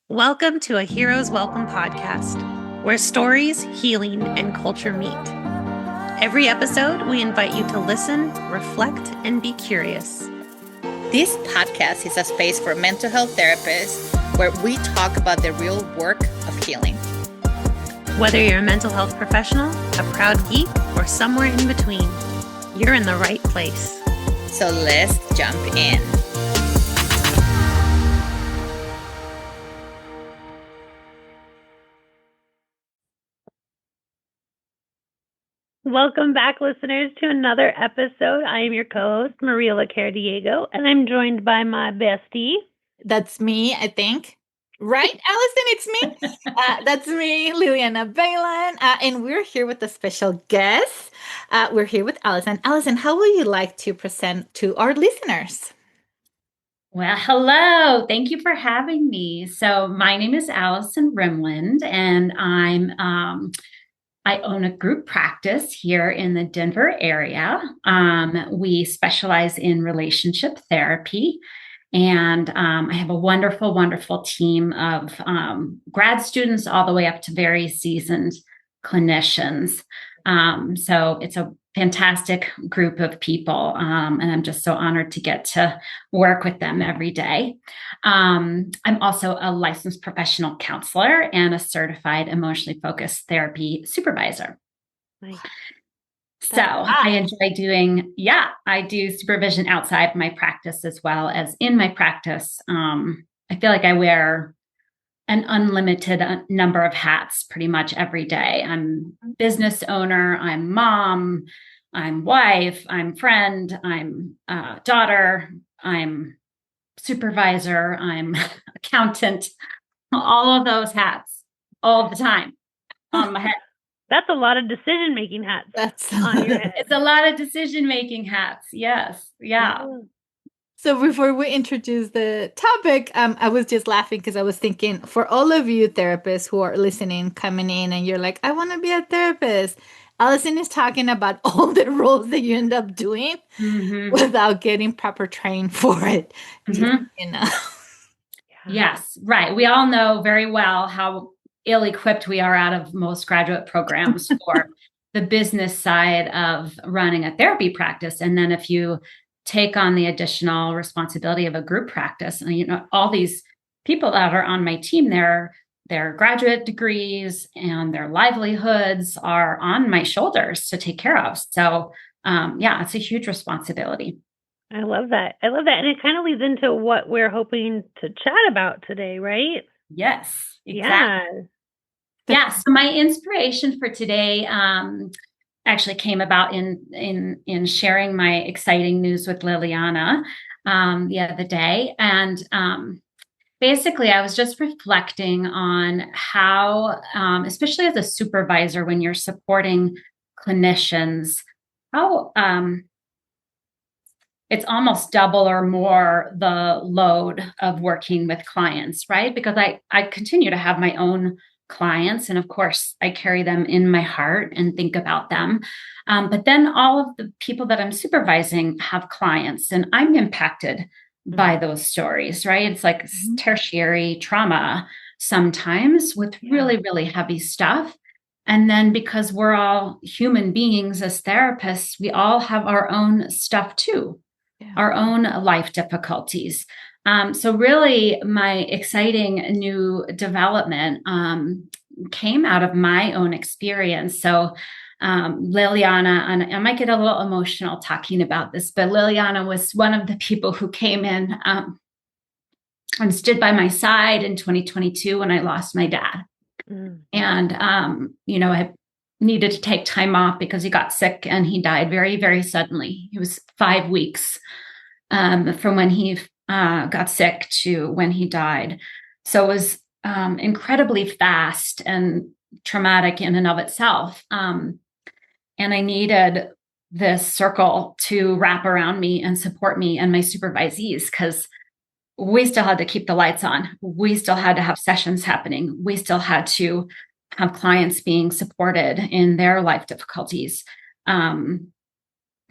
Welcome to a Hero's Welcome podcast, where stories, healing, and culture meet. Every episode, we invite you to listen, reflect, and be curious. This podcast is a space for mental health therapists where we talk about the real work of healing. Whether you're a mental health professional, a proud geek, or somewhere in between, you're in the right place. So let's jump in. Welcome back, listeners, to another episode. I am your co-host, Maria Diego, and I'm joined by my bestie. That's me, I think. Right, Allison? It's me. That's me, Liliana, Baylon. And we're here with a special guest. We're here with Allison. Allison, how would you like to present to our listeners? Well, hello. Thank you for having me. So my name is Allison Rimland, and I own a group practice here in the Denver area. We specialize in relationship therapy. And I have a wonderful, wonderful team of grad students all the way up to very seasoned clinicians. So it's a fantastic group of people. And I'm just so honored to get to work with them every day. I'm also a licensed professional counselor and a certified emotionally focused therapy supervisor. Nice. So I enjoy I do supervision outside my practice as well as in my practice. I feel like I wear an unlimited number of hats pretty much every day. I'm business owner, I'm mom, I'm wife, I'm friend, I'm daughter, I'm supervisor, I'm accountant, all of those hats all the time on my head. That's a lot of decision-making hats. That's on your head. It's a lot of decision-making hats. Yes. Yeah. So before we introduce the topic, I was just laughing because I was thinking for all of you therapists who are listening, coming in, and you're like, I want to be a therapist. Allison is talking about all the roles that you end up doing without getting proper training for it. Mm-hmm. You know? Yes, right. We all know very well how ill-equipped we are out of most graduate programs for the business side of running a therapy practice. And then if you take on the additional responsibility of a group practice, and all these people that are on my team, their graduate degrees and their livelihoods are on my shoulders to take care of. So it's a huge responsibility. I love that. And it kind of leads into what we're hoping to chat about today, right? Yes, exactly. Yeah. So my inspiration for today actually came about in sharing my exciting news with Liliana the other day. And basically, I was just reflecting on how, especially as a supervisor, when you're supporting clinicians, how it's almost double or more the load of working with clients, right? Because I continue to have my own clients. And of course, I carry them in my heart and think about them. But then all of the people that I'm supervising have clients, and I'm impacted by those stories, right? It's like tertiary trauma sometimes with really, really heavy stuff. And then because we're all human beings as therapists, we all have our own stuff too, our own life difficulties. So really my exciting new development came out of my own experience. So Liliana, and I might get a little emotional talking about this, but Liliana was one of the people who came in and stood by my side in 2022 when I lost my dad. And, I needed to take time off because he got sick and he died very, very suddenly. It was 5 weeks from when he got sick to when he died. So it was incredibly fast and traumatic in and of itself. And I needed this circle to wrap around me and support me and my supervisees, because we still had to keep the lights on. We still had to have sessions happening. We still had to have clients being supported in their life difficulties.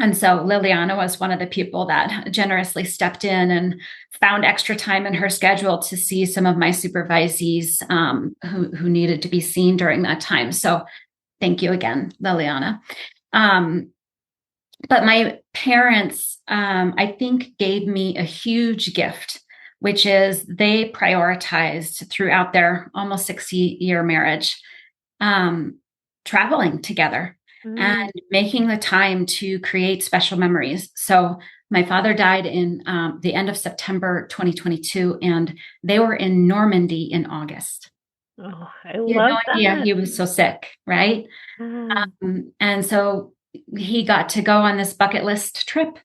And so Liliana was one of the people that generously stepped in and found extra time in her schedule to see some of my supervisees who needed to be seen during that time. So thank you again, Liliana. But my parents, I think, gave me a huge gift, which is they prioritized throughout their almost 60-year marriage, traveling together and making the time to create special memories. So my father died in the end of September 2022, and they were in Normandy in August. Oh, I love that. Yeah, he was so sick, right? And so he got to go on this bucket list trip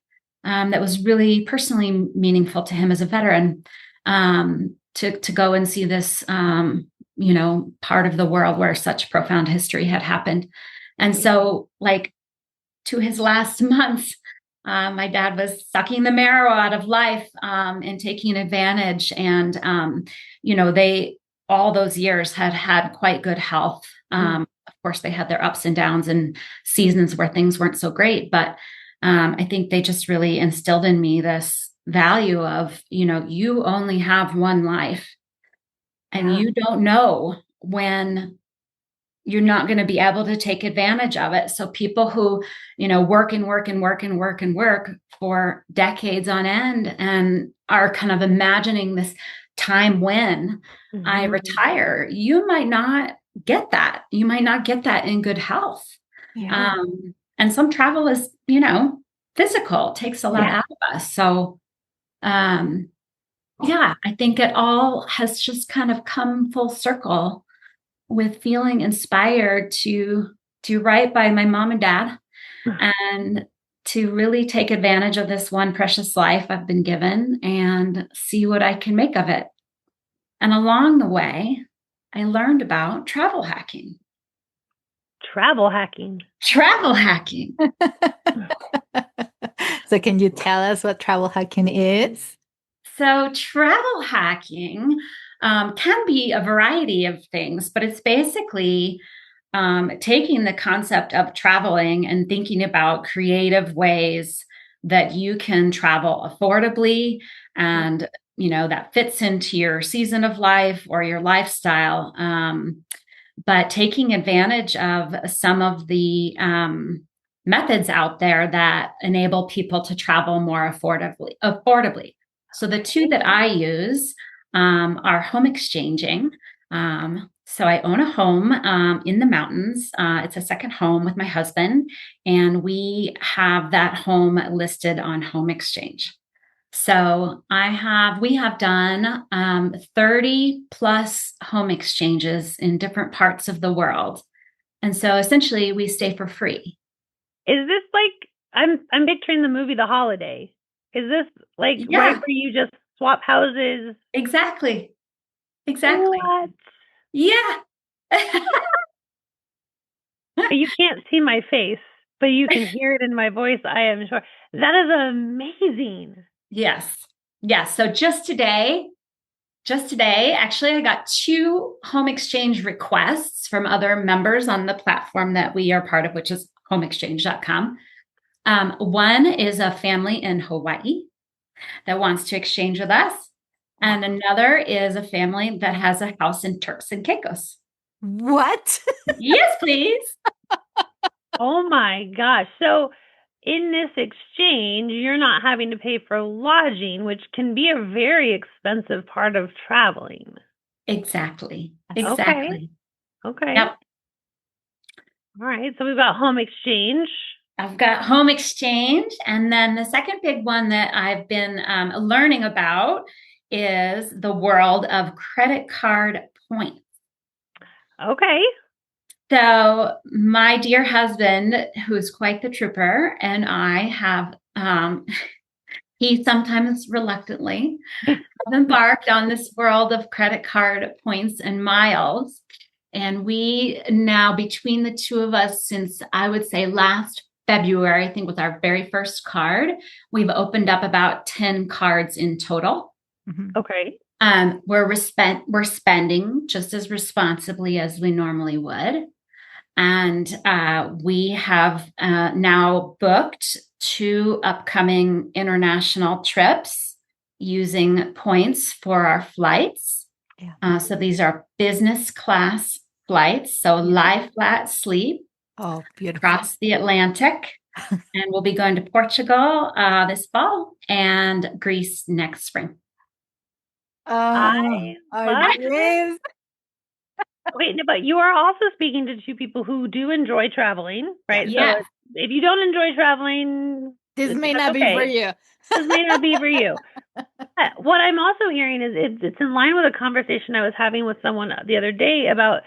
that was really personally meaningful to him as a veteran, to go and see this, part of the world where such profound history had happened. And so, like, to his last months, my dad was sucking the marrow out of life and taking advantage. And, they all those years had quite good health. Of course, they had their ups and downs and seasons where things weren't so great. But I think they just really instilled in me this value of, you only have one life, and you don't know when you're not going to be able to take advantage of it. So people who, work and work and work and work and work for decades on end and are kind of imagining this time when I retire, you might not get that. You might not get that in good health. Yeah. And some travel is, physical, takes a lot out of us. So, I think it all has just kind of come full circle with feeling inspired to do right by my mom and dad and to really take advantage of this one precious life I've been given and see what I can make of it. And along the way, I learned about travel hacking. Travel hacking. So can you tell us what travel hacking is? So travel hacking can be a variety of things, but it's basically taking the concept of traveling and thinking about creative ways that you can travel affordably and, that fits into your season of life or your lifestyle. But taking advantage of some of the methods out there that enable people to travel more affordably. So the two that I use are home exchanging. So I own a home in the mountains. It's a second home with my husband, and we have that home listed on Home Exchange. So we have done 30 plus home exchanges in different parts of the world. And so essentially we stay for free. Is this like, I'm picturing the movie The Holiday. Is this like right where you just swap houses? Exactly. What? Yeah. You can't see my face, but you can hear it in my voice, I am sure. That is amazing. Yes. So just today, actually, I got 2 home exchange requests from other members on the platform that we are part of, which is homeexchange.com. One is a family in Hawaii that wants to exchange with us. And another is a family that has a house in Turks and Caicos. What? Yes, please. Oh my gosh. So in this exchange, you're not having to pay for lodging, which can be a very expensive part of traveling. Exactly. Okay. Yep. All right. So we've got home exchange. I've got home exchange. And then the second big one that I've been learning about is the world of credit card points. Okay. So my dear husband, who's quite the trooper, and I have, he sometimes reluctantly have embarked on this world of credit card points and miles. And we now, between the two of us, since I would say last February, I think was our very first card, we've opened up about 10 cards in total. Mm-hmm. Okay. We're spending just as responsibly as we normally would. And we have now booked 2 upcoming international trips using points for our flights. So these are business class flights. So lie flat, sleep. Oh, beautiful. Across the Atlantic. And we'll be going to Portugal this fall and Greece next spring. I love it. Wait, no, but you are also speaking to 2 people who do enjoy traveling, right? Yes. So if you don't enjoy traveling, this may not be for you. This may not be for you. What I'm also hearing is it's in line with a conversation I was having with someone the other day about,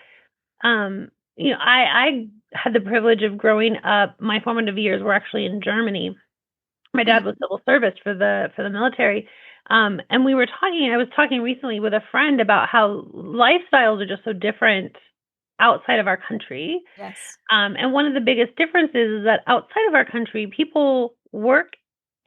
I had the privilege of growing up. My formative years were actually in Germany. My dad was civil service for the military. And I was talking recently with a friend about how lifestyles are just so different outside of our country. Yes. And one of the biggest differences is that outside of our country, people work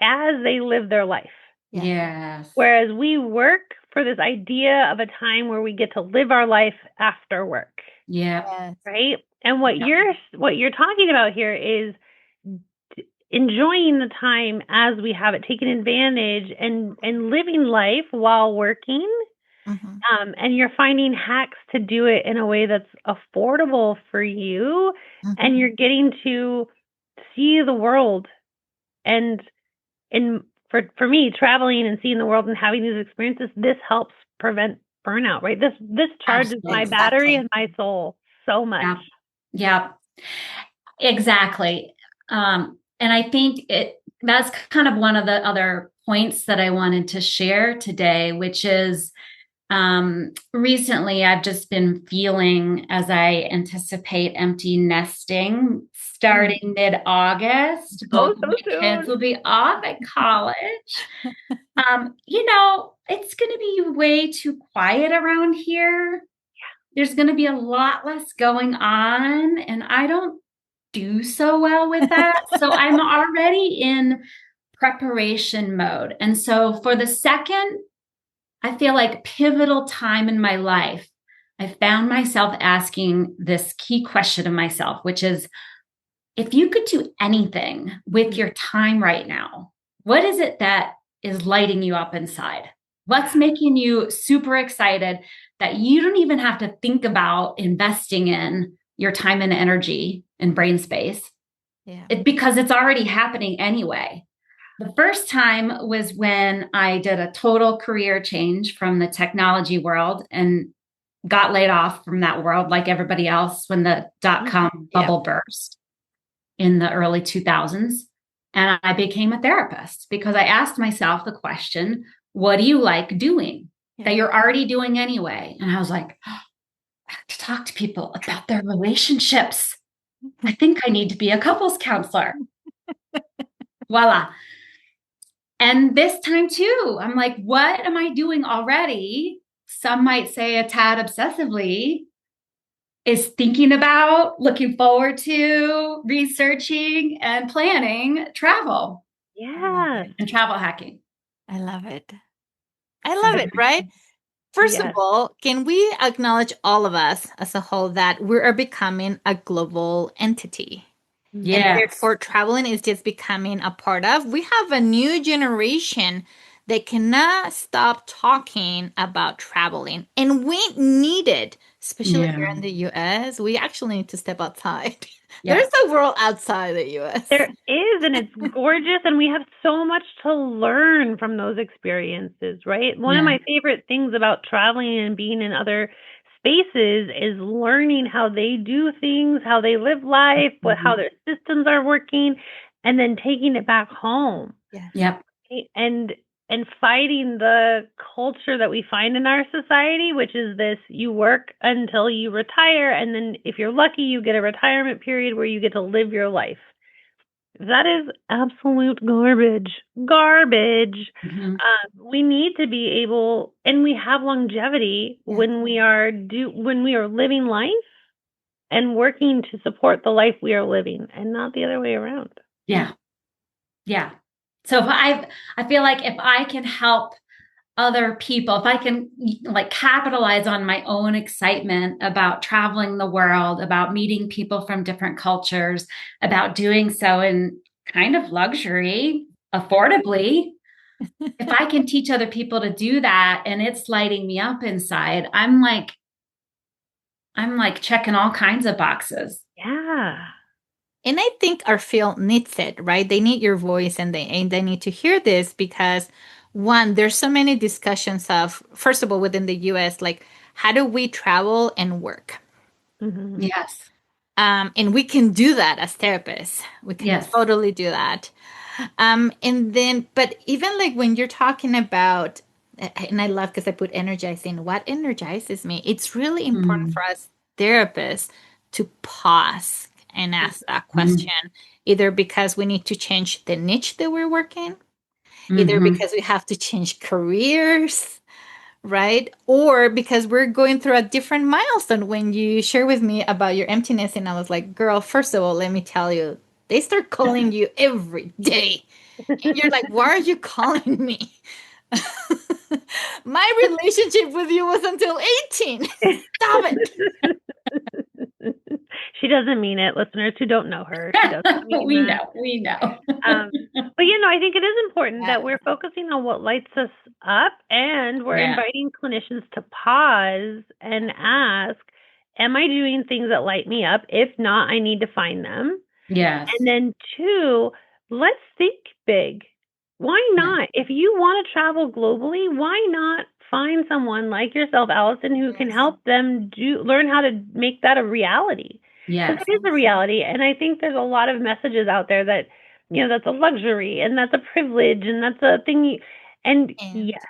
as they live their life. Yes. Whereas we work for this idea of a time where we get to live our life after work. Yeah. Right. And what you're talking about here is enjoying the time as we have it, taking advantage and living life while working. Mm-hmm. And you're finding hacks to do it in a way that's affordable for you. Mm-hmm. And you're getting to see the world. And for me, traveling and seeing the world and having these experiences, this helps prevent burnout, right? This charges my battery and my soul so much. Yeah, exactly. And I think that's kind of one of the other points that I wanted to share today, which is recently I've just been feeling, as I anticipate empty nesting starting mid-August. Both of my kids will be off at college. It's going to be way too quiet around here. There's going to be a lot less going on, and I don't do so well with that. So I'm already in preparation mode. And so for the second, I feel like pivotal time in my life, I found myself asking this key question of myself, which is, if you could do anything with your time right now, what is it that is lighting you up inside? What's making you super excited that you don't even have to think about investing in your time and energy and brain space? Because it's already happening anyway. The first time was when I did a total career change from the technology world and got laid off from that world like everybody else when the dot-com bubble burst in the early 2000s. And I became a therapist because I asked myself the question, what do you like doing that you're already doing anyway? And I was like, I have to talk to people about their relationships. I think I need to be a couples counselor. Voila. And this time too, I'm like, what am I doing already? Some might say a tad obsessively, is thinking about, looking forward to, researching and planning travel. Yeah. And travel hacking. I love it. I love it, right? First of all, can we acknowledge all of us as a whole that we are becoming a global entity? Yeah. And therefore, traveling is just becoming a part of. We have a new generation that cannot stop talking about traveling. And we need it, especially here in the US. We actually need to step outside. There's a world outside the US. There is, and it's gorgeous. And we have so much to learn from those experiences, right? One of my favorite things about traveling and being in other spaces is learning how they do things, how they live life, how their systems are working, and then taking it back home. And fighting the culture that we find in our society, which is this: you work until you retire, and then if you're lucky, you get a retirement period where you get to live your life. That is absolute garbage. We need to be able, and we have longevity when we are living life and working to support the life we are living, and not the other way around. Yeah. So if I feel like if I can help other people, if I can like capitalize on my own excitement about traveling the world, about meeting people from different cultures, about doing so in kind of luxury affordably. If I can teach other people to do that and it's lighting me up inside, I'm like checking all kinds of boxes. Yeah. And I think our field needs it, right? They need your voice, and they need to hear this because, one, there's so many discussions of, first of all, within the US, like, how do we travel and work? Mm-hmm. Yes. And we can do that as therapists. We can Yes. totally do that. And then, but even like when you're talking about, and I love because I put energizing, what energizes me? It's really important for us therapists to pause and ask that question, either because we need to change the niche that we're working, either because we have to change careers, right? Or because we're going through a different milestone. When you share with me about your emptiness, and I was like, girl, first of all, let me tell you, they start calling you every day. And you're like, why are you calling me? My relationship with you was until 18. Stop it. She doesn't mean it, listeners who don't know her. She doesn't mean We that. know. But I think it is important that we're focusing on what lights us up, and we're inviting clinicians to pause and ask, am I doing things that light me up? If not, I need to find them. Yes. And then 2, let's think big. Why not? If you want to travel globally, why not find someone like yourself, Allison, who can help them learn how to make that a reality? Yes. Because it is a reality. And I think there's a lot of messages out there that, that's a luxury and that's a privilege and that's a thing. And yes,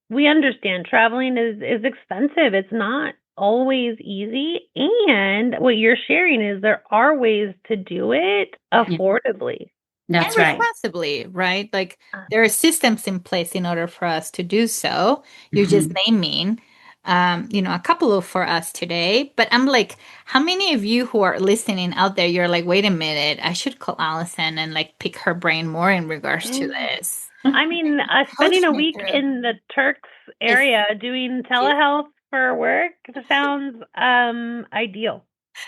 we understand traveling is expensive. It's not always easy. And what you're sharing is there are ways to do it affordably. That's and right. responsibly, right? Like there are systems in place in order for us to do so. You're just naming, a couple of for us today. But I'm like, how many of you who are listening out there, you're like, wait a minute, I should call Allison and like pick her brain more in regards to this. I mean, spending a week in the Turks area doing telehealth for work sounds ideal.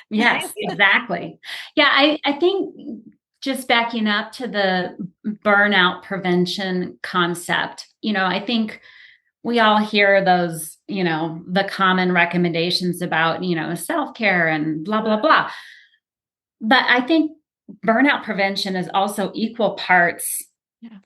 Yes, exactly. Yeah, I think just backing up to the burnout prevention concept, I think we all hear those, the common recommendations about, self-care and blah, blah, blah. But I think burnout prevention is also equal parts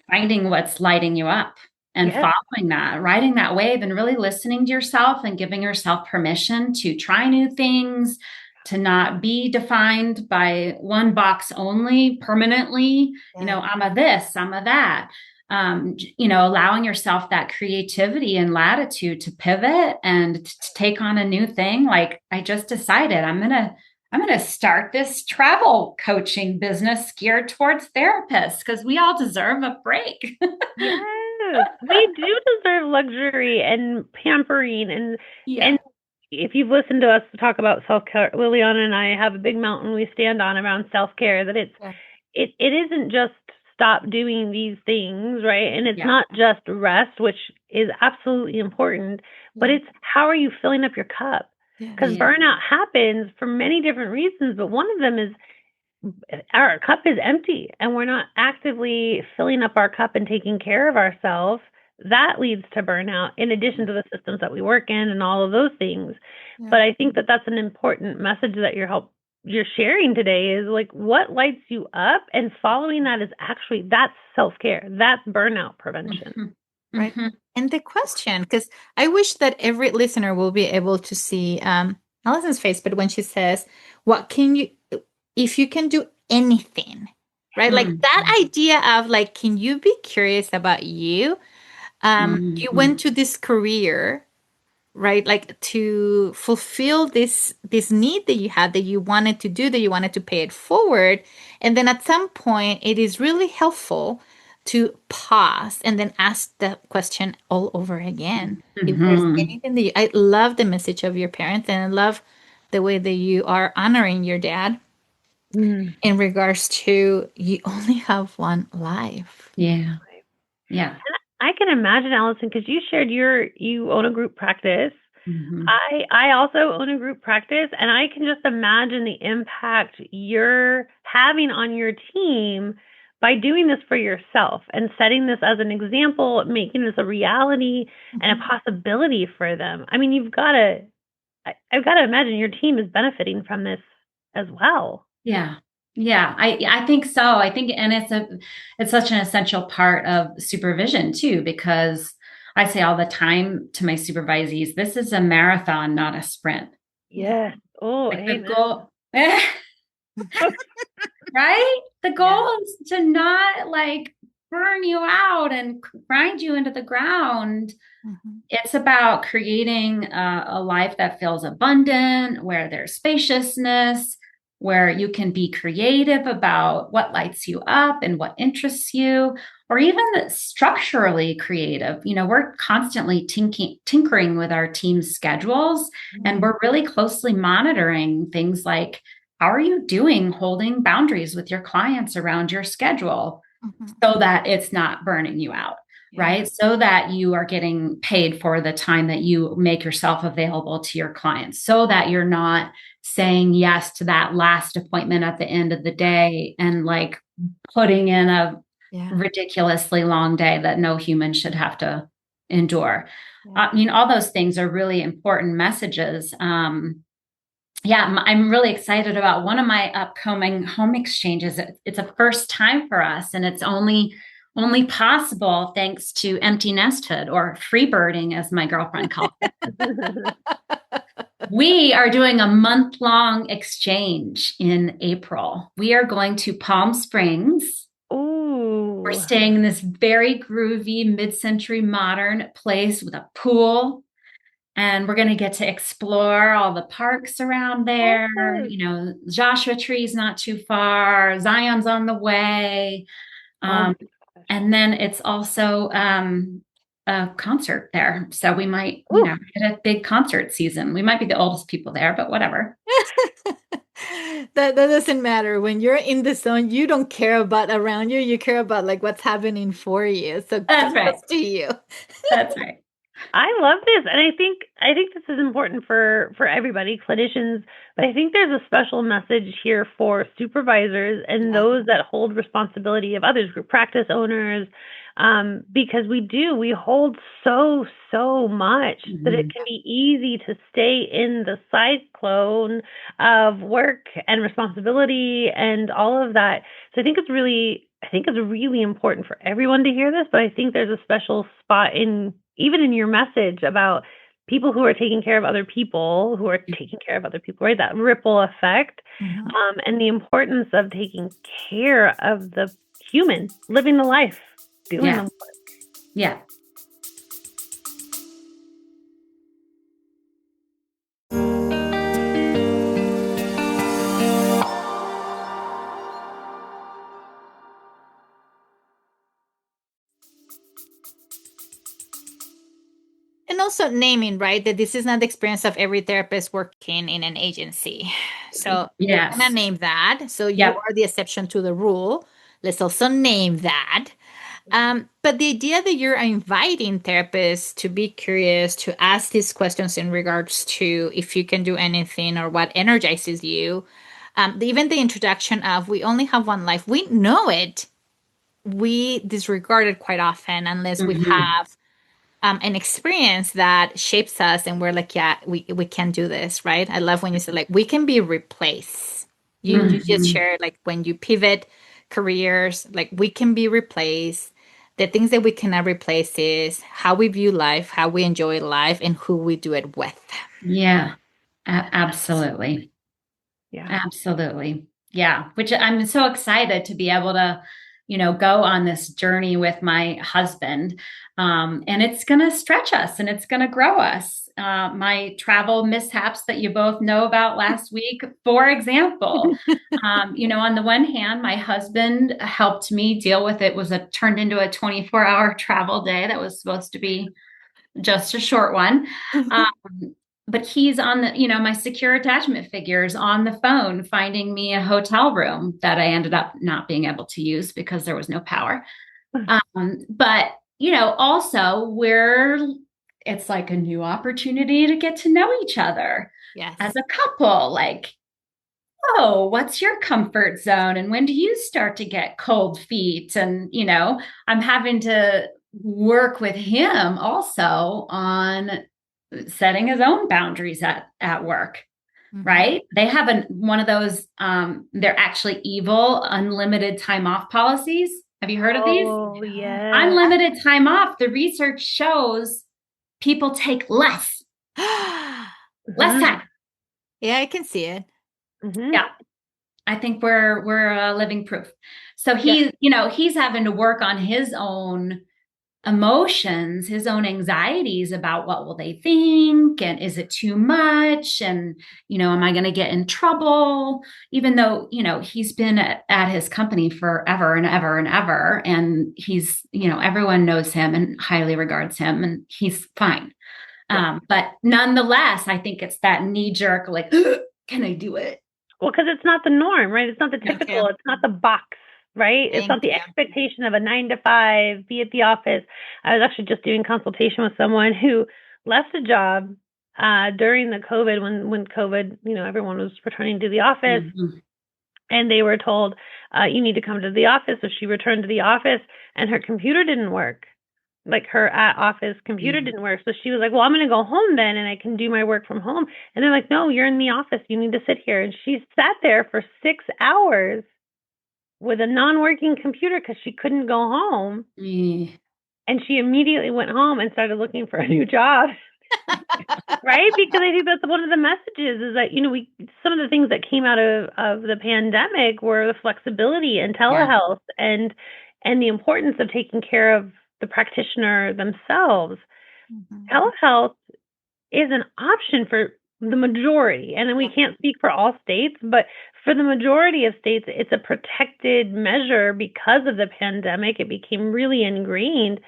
finding what's lighting you up and following that, riding that wave and really listening to yourself and giving yourself permission to try new things, to not be defined by one box only permanently. I'm a this, I'm a that. Allowing yourself that creativity and latitude to pivot and to take on a new thing. Like I just decided I'm going to start this travel coaching business geared towards therapists because we all deserve a break. Yes, we do deserve luxury and pampering. And if you've listened to us talk about self-care, Liliana and I have a big mountain we stand on around self-care, that it isn't just stop doing these things, right? And it's not just rest, which is absolutely important, but it's how are you filling up your cup? Because burnout happens for many different reasons, but one of them is our cup is empty and we're not actively filling up our cup and taking care of ourselves. That leads to burnout, in addition to the systems that we work in and all of those things. But I think that that's an important message that you're sharing today, is like what lights you up, and following that is actually, that's self-care. That's burnout prevention. Right. And the question, because I wish that every listener will be able to see Allison's face, but when she says, what can you, if you can do anything, right? Like that idea of like, can you be curious about you? You went to this career, right? Like to fulfill this need that you had, that you wanted to do, that you wanted to pay it forward. And then at some point, it is really helpful to pause and then ask the question all over again. If there's anything that I love the message of your parents, and I love the way that you are honoring your dad in regards to, you only have one life. Yeah. And I can imagine, Allison, because you shared you own a group practice. I also own a group practice, and I can just imagine the impact you're having on your team by doing this for yourself and setting this as an example, making this a reality and a possibility for them. I mean, I've got to imagine your team is benefiting from this as well. Yeah. Yeah, I think so. I think, and it's such an essential part of supervision too, because I say all the time to my supervisees, this is a marathon, not a sprint. Yes. Oh, Like amen. the goal, right? The goal is to not like burn you out and grind you into the ground. It's about creating a life that feels abundant, where there's spaciousness, where you can be creative about what lights you up and what interests you, or even structurally creative. You know, we're constantly tinkering with our team's schedules, and we're really closely monitoring things like, how are you doing holding boundaries with your clients around your schedule so that it's not burning you out? Right? So that you are getting paid for the time that you make yourself available to your clients, so that you're not saying yes to that last appointment at the end of the day and like putting in a ridiculously long day that no human should have to endure. I mean, all those things are really important messages. I'm really excited about one of my upcoming home exchanges. It's a first time for us, and it's only possible thanks to empty nesthood, or free birding, as my girlfriend calls it. We are doing a month-long exchange in April. We are going to Palm Springs. Ooh. We're staying in this very groovy, mid-century modern place with a pool. And we're going to get to explore all the parks around there. You know, Joshua Tree's not too far. Zion's on the way. And then it's also a concert there. So we might, get a big concert season. We might be the oldest people there, but whatever. That doesn't matter. When you're in the zone, you don't care about around you. You care about like what's happening for you. So that's right. To you. That's right. I love this. And I think this is important for everybody, clinicians, but I think there's a special message here for supervisors and those that hold responsibility of others, group practice owners, because we hold so much that it can be easy to stay in the cyclone of work and responsibility and all of that. So I think it's really important for everyone to hear this, but I think there's a special spot even in your message about people who are taking care of other people, right? That ripple effect, and the importance of taking care of the human, living the life, doing the work. Yeah. And also naming, right, that this is not the experience of every therapist working in an agency. So we're gonna name that. So you are the exception to the rule. Let's also name that. But the idea that you're inviting therapists to be curious, to ask these questions in regards to if you can do anything or what energizes you, even the introduction of we only have one life, we know it. We disregard it quite often unless we have an experience that shapes us and we're like, we can do this, right? I love when you say like, we can be replaced. You just shared like when you pivot careers, like we can be replaced. The things that we cannot replace is how we view life, how we enjoy life, and who we do it with. Yeah, absolutely. Yeah, absolutely. Yeah, which I'm so excited to be able to, go on this journey with my husband. And it's going to stretch us and it's going to grow us. My travel mishaps that you both know about last week, for example, on the one hand, my husband helped me deal with it. Turned into a 24-hour travel day that was supposed to be just a short one. But he's on my secure attachment figures on the phone, finding me a hotel room that I ended up not being able to use because there was no power. But, also it's like a new opportunity to get to know each other as a couple. Like oh, what's your comfort zone? And when do you start to get cold feet? And, I'm having to work with him also on setting his own boundaries at work. Right? They have one of those, they're actually evil, unlimited time off policies. Have you heard of these? Oh, yeah. Unlimited time off. The research shows people take less time. Yeah, I can see it. Yeah. I think we're living proof. So he's having to work on his own emotions, his own anxieties about what will they think, and is it too much, and am I going to get in trouble, even though he's been at his company forever and ever and ever, and he's everyone knows him and highly regards him, and he's fine. But nonetheless, I think it's that knee-jerk, like, can I do it? Well, because it's not the norm, right? It's not the typical, it's not the box, right? It's not the expectation of a 9 to 5, be at the office. I was actually just doing consultation with someone who left a job during the COVID, when COVID, everyone was returning to the office. And they were told, you need to come to the office. So she returned to the office and her computer didn't work. Like her office computer didn't work. So she was like, well, I'm going to go home then and I can do my work from home. And they're like, no, you're in the office. You need to sit here. And she sat there for 6 hours with a non-working computer because she couldn't go home. And she immediately went home and started looking for a new job. Right? Because I think that's one of the messages is that, some of the things that came out of the pandemic were the flexibility and telehealth and the importance of taking care of the practitioner themselves. Telehealth is an option for the majority, and then we can't speak for all states, but for the majority of states, it's a protected measure because of the pandemic. It became really ingrained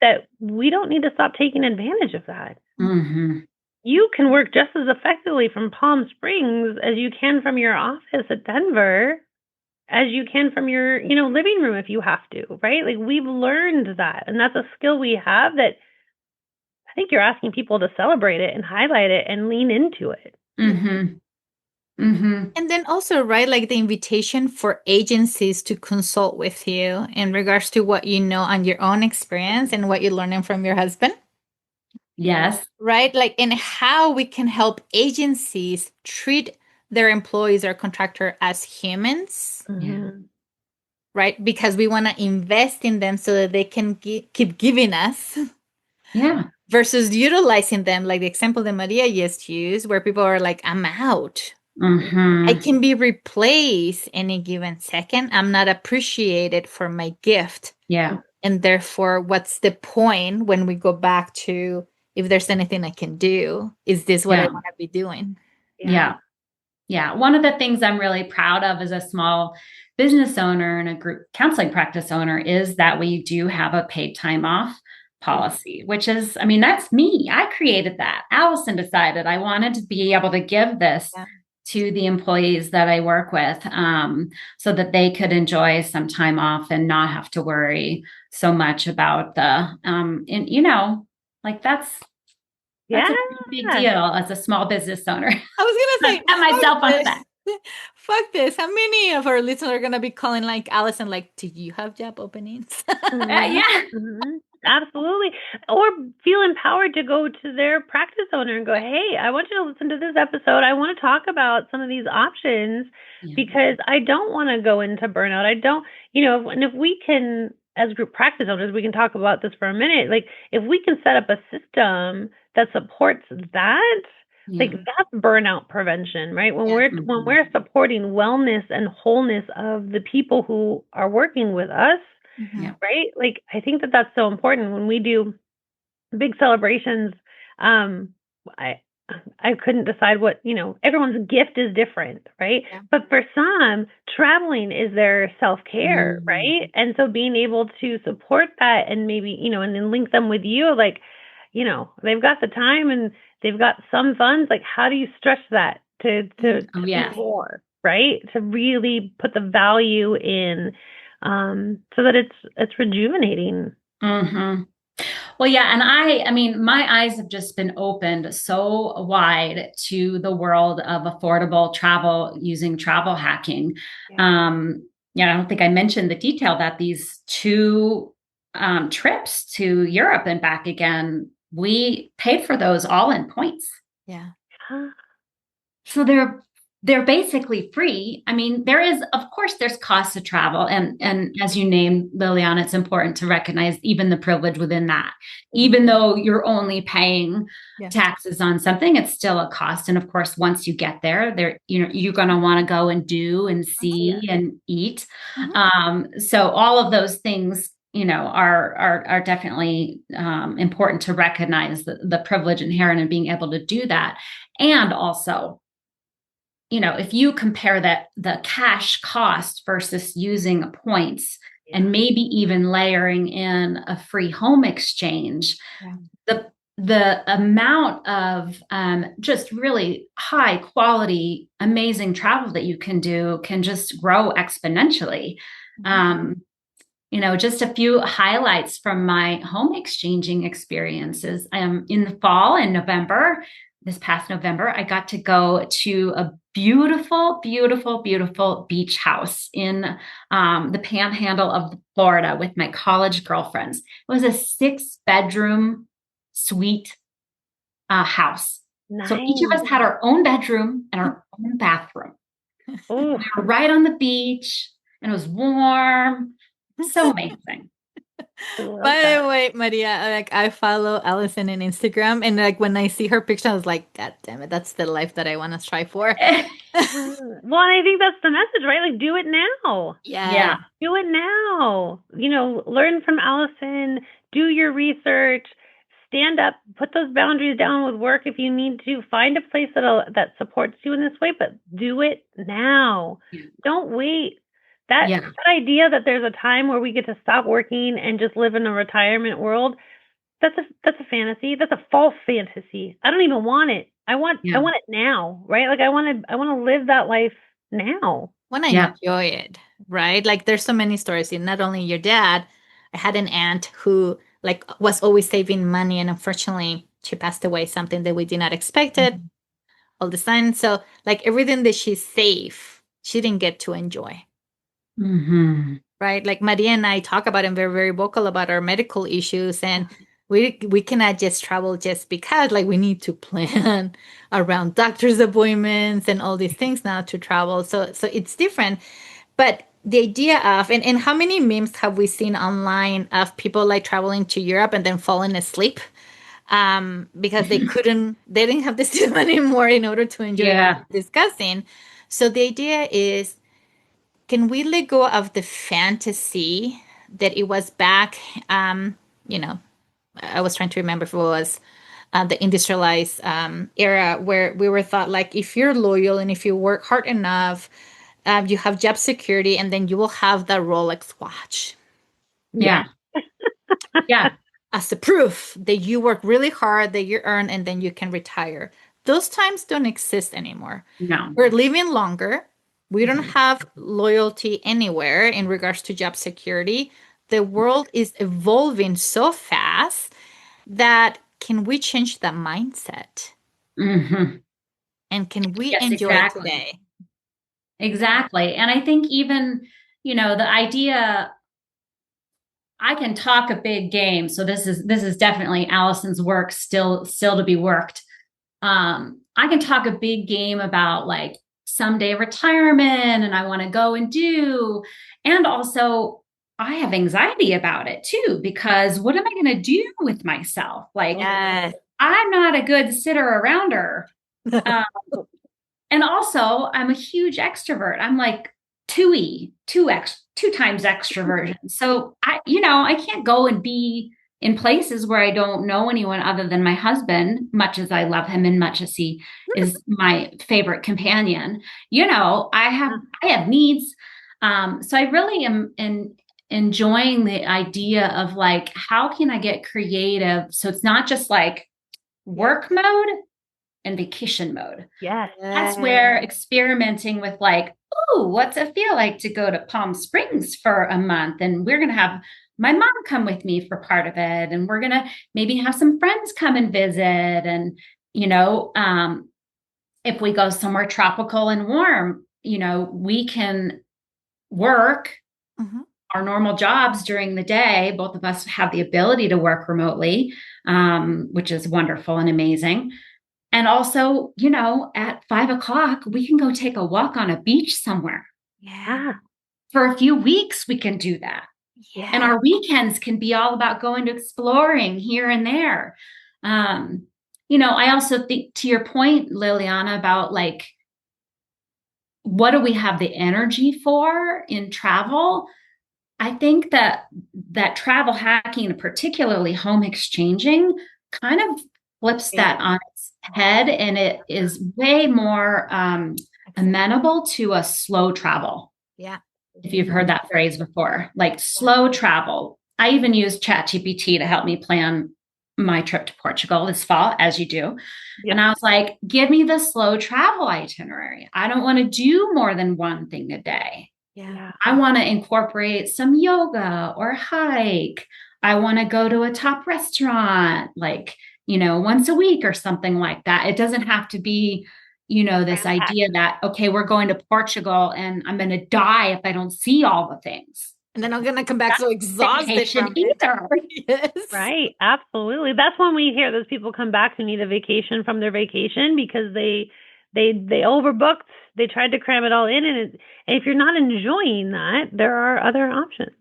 that we don't need to stop taking advantage of that. You can work just as effectively from Palm Springs as you can from your office at Denver, as you can from your, living room if you have to, right? Like we've learned that. And that's a skill we have that I think you're asking people to celebrate it and highlight it and lean into it. And then also, right, like the invitation for agencies to consult with you in regards to what you know on your own experience and what you're learning from your husband. Yes. Right? Like, and how we can help agencies treat their employees or contractor as humans. Right? Because we want to invest in them so that they can keep giving us. Versus utilizing them, like the example that Maria just used, where people are like, I'm out. I can be replaced any given second. I'm not appreciated for my gift. And therefore, what's the point when we go back to, if there's anything I can do, is this what I want to be doing? One of the things I'm really proud of as a small business owner and a group counseling practice owner is that we do have a paid time off policy, which is, that's me. I created that. Allison decided I wanted to be able to give this to the employees that I work with, so that they could enjoy some time off and not have to worry so much about the, that's a big deal as a small business owner. I was going to say, pat myself on the back. Fuck this. How many of our listeners are going to be calling like Allison, like, do you have job openings? Absolutely. Or feel empowered to go to their practice owner and go, hey, I want you to listen to this episode. I want to talk about some of these options because I don't want to go into burnout. I don't, and if we can, as group practice owners, we can talk about this for a minute. Like if we can set up a system that supports that, like that's burnout prevention, right? When we're supporting wellness and wholeness of the people who are working with us, right? Like, I think that that's so important when we do big celebrations. I couldn't decide what, everyone's gift is different, right? But for some, traveling is their self-care, right? And so being able to support that and maybe, and then link them with you, like, they've got the time and they've got some funds. Like, how do you stretch that to do more, right? To really put the value in, so that it's rejuvenating. Well, yeah. And I mean, my eyes have just been opened so wide to the world of affordable travel using travel hacking. Yeah. Yeah, I don't think I mentioned the detail that these two trips to Europe and back again, we paid for those all in points. Yeah. So they're basically free. I mean, there is, of course, there's costs of travel, and as you named, Liliana, it's important to recognize even the privilege within that. Even though you're only paying taxes on something, it's still a cost. And of course, once you get there, you're going to want to go and do and see and eat. So all of those things, are definitely important to recognize the privilege inherent in being able to do that, and also, if you compare the cash cost versus using points and maybe even layering in a free home exchange, the amount of just really high quality, amazing travel that you can do can just grow exponentially. Just a few highlights from my home exchanging experiences. In the fall, in November, this past November, I got to go to a beautiful, beautiful, beautiful beach house in the panhandle of Florida with my college girlfriends. It was a 6-bedroom suite house. Nice. So each of us had our own bedroom and our own bathroom. We were right on the beach, and it was warm. So amazing. By the way, Maria, I follow Allison on Instagram, and when I see her picture, I was like, God damn it, that's the life that I want to strive for. Well, and I think that's the message, right? Like, do it now. Yeah. Do it now. Learn from Allison, do your research, stand up, put those boundaries down with work if you need to, find a place that supports you in this way, but do it now. Don't wait. That idea that there's a time where we get to stop working and just live in a retirement world, that's a fantasy. That's a false fantasy. I don't even want it. I want it now, right? Like I want to live that life now. Want to enjoy it, right? Like there's so many stories. In not only your dad, I had an aunt who was always saving money, and unfortunately she passed away, something that we did not expect it all the time. So everything that she saved, she didn't get to enjoy. Right? Like Maria and I talk about and we're very vocal about our medical issues, and we cannot just travel just because we need to plan around doctor's appointments and all these things now to travel. So it's different. But the idea of, and how many memes have we seen online of people traveling to Europe and then falling asleep because they didn't have the system anymore in order to enjoy discussing. So the idea is, can we let go of the fantasy that it was back, I was trying to remember if it was the industrialized era, where we were thought if you're loyal and if you work hard enough, you have job security, and then you will have that Rolex watch. Yeah. As a proof that you work really hard, that you earn, and then you can retire. Those times don't exist anymore. No. We're living longer. We don't have loyalty anywhere in regards to job security. The world is evolving so fast that can we change that mindset? And can we enjoy it today? Exactly. And I think even, the idea, I can talk a big game. So this is definitely Allison's work still to be worked. I can talk a big game about someday retirement, and I want to go and do. And also I have anxiety about it too, because what am I going to do with myself? I'm not a good sitter arounder. And also I'm a huge extrovert. I'm 2 times extroversion. So I can't go and be in places where I don't know anyone other than my husband, much as I love him and much as he is my favorite companion. I have needs. So I really am enjoying the idea of how can I get creative? So it's not just work mode and vacation mode. Yes. That's where experimenting with what's it feel like to go to Palm Springs for a month? And we're going to have my mom come with me for part of it. And we're going to maybe have some friends come and visit. And, if we go somewhere tropical and warm, we can work our normal jobs during the day. Both of us have the ability to work remotely, which is wonderful and amazing. And also, at 5 o'clock, we can go take a walk on a beach somewhere. Yeah. For a few weeks, we can do that. Yeah. And our weekends can be all about going to exploring here and there. I also think, to your point, Liliana, about like, what do we have the energy for in travel? I think that travel hacking, particularly home exchanging, kind of flips that on its head, and it is way more amenable to a slow travel. Yeah. If you've heard that phrase before, like slow travel. I even used ChatGPT to help me plan my trip to Portugal this fall, as you do. Yep. And I was like, give me the slow travel itinerary. I don't want to do more than one thing a day. Yeah. I want to incorporate some yoga or hike. I want to go to a top restaurant, like, once a week or something like that. It doesn't have to be, this idea that, okay, we're going to Portugal and I'm going to die if I don't see all the things. And then I'm going to come back so exhausted from either. Yes. Right. Absolutely. That's when we hear those people come back who need a vacation from their vacation because they overbooked. They tried to cram it all in. And if you're not enjoying that, there are other options.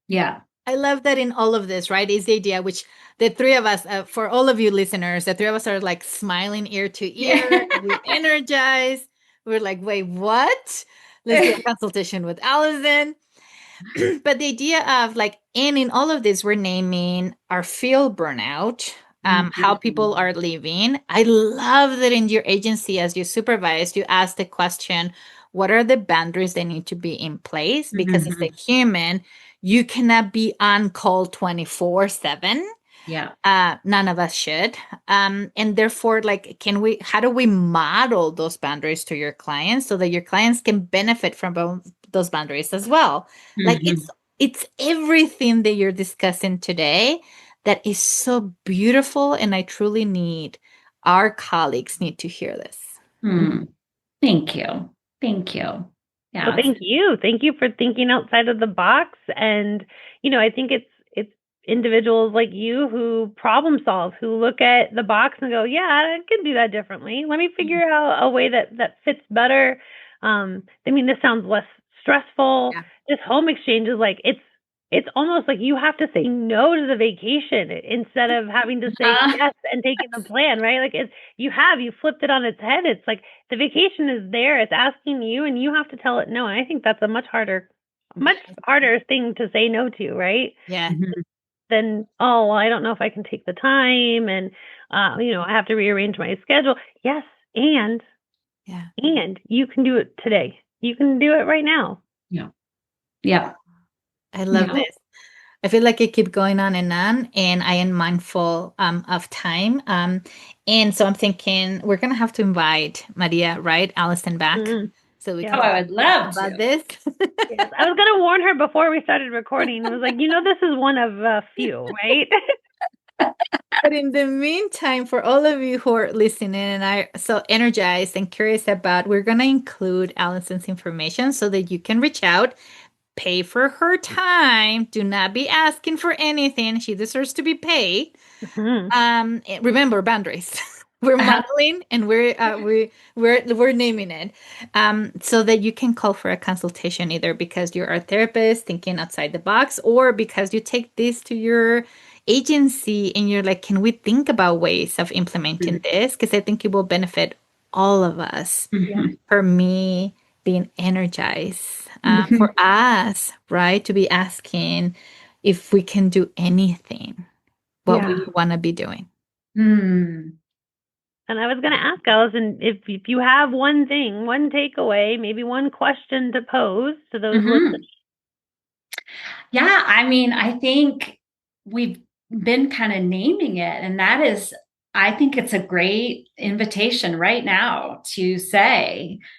Yeah. I love that in all of this, right? Is the idea, which the three of us, for all of you listeners, the three of us are like smiling ear to ear. We energize. We're like, wait, what? Let's do a consultation with Allison. But the idea of like, and in all of this, we're naming our field burnout, how people are living. I love that in your agency, as you supervise, you ask the question, what are the boundaries that need to be in place? Because as a human, you cannot be on call 24/7. Yeah. None of us should. And therefore, like, how do we model those boundaries to your clients so that your clients can benefit from those boundaries as well? Like it's everything that you're discussing today that is so beautiful. And I truly need our colleagues need to hear this. Thank you. Thank you. Yeah. Well, thank you. Thank you for thinking outside of the box. And, I think it's individuals like you who problem solve, who look at the box and go, yeah, I can do that differently. Let me figure out a way that fits better. This sounds less stressful. Yeah. This home exchange is like, it's almost like you have to say no to the vacation instead of having to say yes and taking the plan, right? Like you flipped it on its head. It's like the vacation is there. It's asking you and you have to tell it no. And I think that's a much harder thing to say no to, right? Yeah. Then, I don't know if I can take the time and, I have to rearrange my schedule. Yes. And you can do it today. You can do it right now. Yeah. Yeah. I love this. I feel like I keep going on, and I am mindful of time. And so I'm thinking we're going to have to invite Maria, right? Allison back. So we can I would love about this. Yes. I was going to warn her before we started recording. I was like, this is one of a few, right? But in the meantime, for all of you who are listening and are so energized and curious about, we're going to include Allison's information so that you can reach out, pay for her time. Do not be asking for anything. She deserves to be paid. Remember, boundaries. We're modeling and we're naming it, so that you can call for a consultation, either because you're a therapist thinking outside the box, or because you take this to your agency and you're like, can we think about ways of implementing this? Because I think it will benefit all of us. For me, being energized, for us, right, to be asking if we can do anything, what we want to be doing. And I was going to ask Allison, if you have one thing, one takeaway, maybe one question to pose to those listening. Yeah, I think we've been kind of naming it, and that is, I think it's a great invitation right now to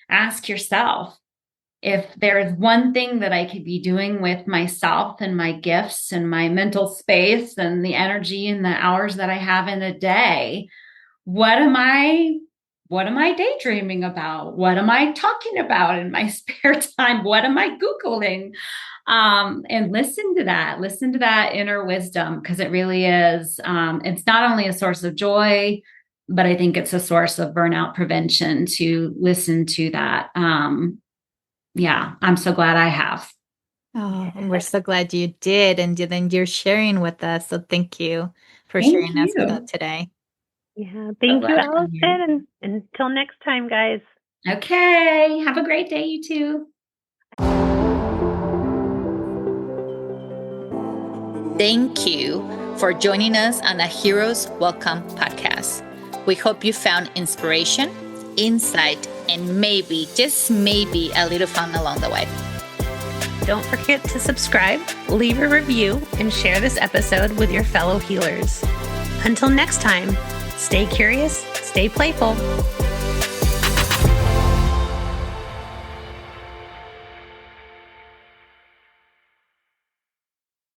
ask yourself, if there is one thing that I could be doing with myself and my gifts and my mental space and the energy and the hours that I have in a day, what am I daydreaming about? What am I talking about in my spare time? What am I Googling? And listen to that inner wisdom, because it really is, it's not only a source of joy, but I think it's a source of burnout prevention to listen to that. Yeah, I'm so glad I have. Oh, and we're so glad you did. And then you're sharing with us. So thank you for sharing us with us today. Yeah. Thank you, Allison. And until next time, guys. Okay. Have a great day, you too. Thank you for joining us on the Heroes Welcome podcast. We hope you found inspiration, insight, and maybe, just maybe, a little fun along the way. Don't forget to subscribe, leave a review, and share this episode with your fellow healers. Until next time, stay curious, stay playful,